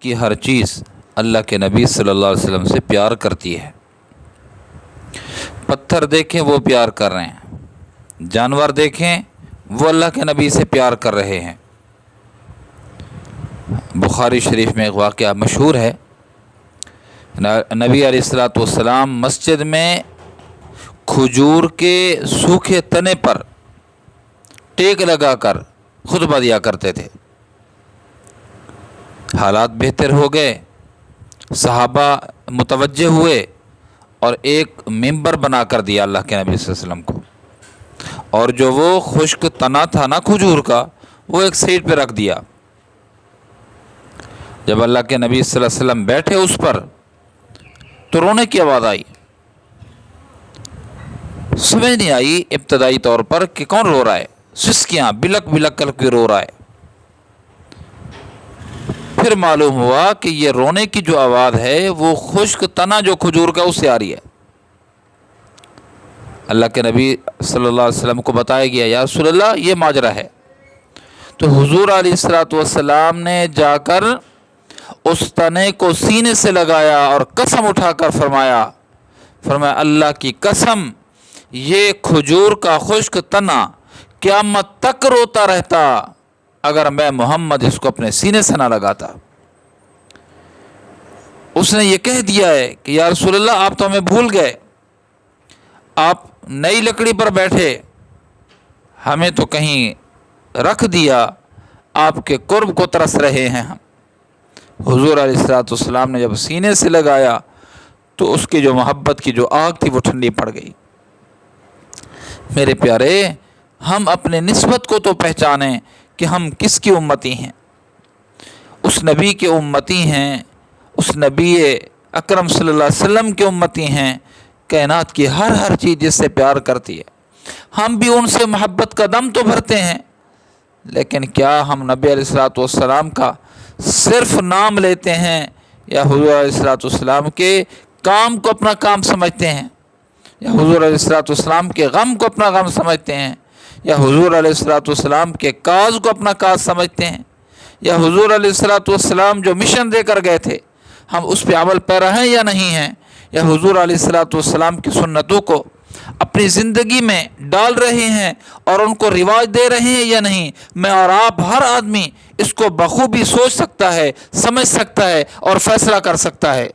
کی ہر چیز اللہ کے نبی صلی اللہ علیہ وسلم سے پیار کرتی ہے۔ پتھر دیکھیں وہ پیار کر رہے ہیں، جانور دیکھیں وہ اللہ کے نبی سے پیار کر رہے ہیں۔ بخاری شریف میں ایک واقعہ مشہور ہے، نبی علیہ والسلام مسجد میں کھجور کے سوکھے تنے پر ٹیک لگا کر خطبہ دیا کرتے تھے۔ حالات بہتر ہو گئے، صحابہ متوجہ ہوئے اور ایک ممبر بنا کر دیا اللہ کے نبی صلی اللہ علیہ وسلم کو، اور جو وہ خشک تنا تھا نا کھجور کا، وہ ایک سائیڈ پہ رکھ دیا۔ جب اللہ کے نبی صلی اللہ علیہ وسلم بیٹھے اس پر تو رونے کی آواز آئی۔ سمجھ نہیں آئی ابتدائی طور پر کہ کون رو رہا ہے، سسکیاں بلک بلک کر کے رو رہا ہے۔ پھر معلوم ہوا کہ یہ رونے کی جو آواز ہے وہ خشک تنا جو کھجور کا اس سے آ رہی ہے۔ اللہ کے نبی صلی اللہ علیہ وسلم کو بتایا گیا، یا رسول اللہ یہ ماجرا ہے۔ تو حضور علیہ السلام نے جا کر اس تنے کو سینے سے لگایا اور قسم اٹھا کر فرمایا اللہ کی قسم، یہ کھجور کا خشک تنا قیامت تک روتا رہتا اگر میں محمد اس کو اپنے سینے سے نہ لگاتا۔ اس نے یہ کہہ دیا ہے کہ یا رسول اللہ آپ تو ہمیں بھول گئے، آپ نئی لکڑی پر بیٹھے، ہمیں تو کہیں رکھ دیا، آپ کے قرب کو ترس رہے ہیں ہم۔ حضور علیہ السلام نے جب سینے سے لگایا تو اس کی جو محبت کی جو آگ تھی وہ ٹھنڈی پڑ گئی۔ میرے پیارے، ہم اپنے نسبت کو تو پہچانیں کہ ہم کس کی امتی ہیں۔ اس نبی کے امتی ہیں، اس نبی اکرم صلی اللہ علیہ وسلم کے امتی ہیں۔ کائنات کی ہر چیز جس سے پیار کرتی ہے، ہم بھی ان سے محبت کا دم تو بھرتے ہیں، لیکن کیا ہم نبی علیہ والسلام کا صرف نام لیتے ہیں، یا حضور علیہ والسلام کے کام کو اپنا کام سمجھتے ہیں، یا حضور علیہ والسلام کے غم کو اپنا غم سمجھتے ہیں، یا حضور علیہ والسلام کے کاز کو اپنا کاز سمجھتے ہیں، یا حضور علیہ والسلام جو مشن دے کر گئے تھے ہم اس پہ عمل پیرا ہیں یا نہیں ہیں، یا حضور علیہ والسلام کی سنتوں کو اپنی زندگی میں ڈال رہے ہیں اور ان کو رواج دے رہے ہیں یا نہیں۔ میں اور آپ ہر آدمی اس کو بخوبی سوچ سکتا ہے، سمجھ سکتا ہے اور فیصلہ کر سکتا ہے۔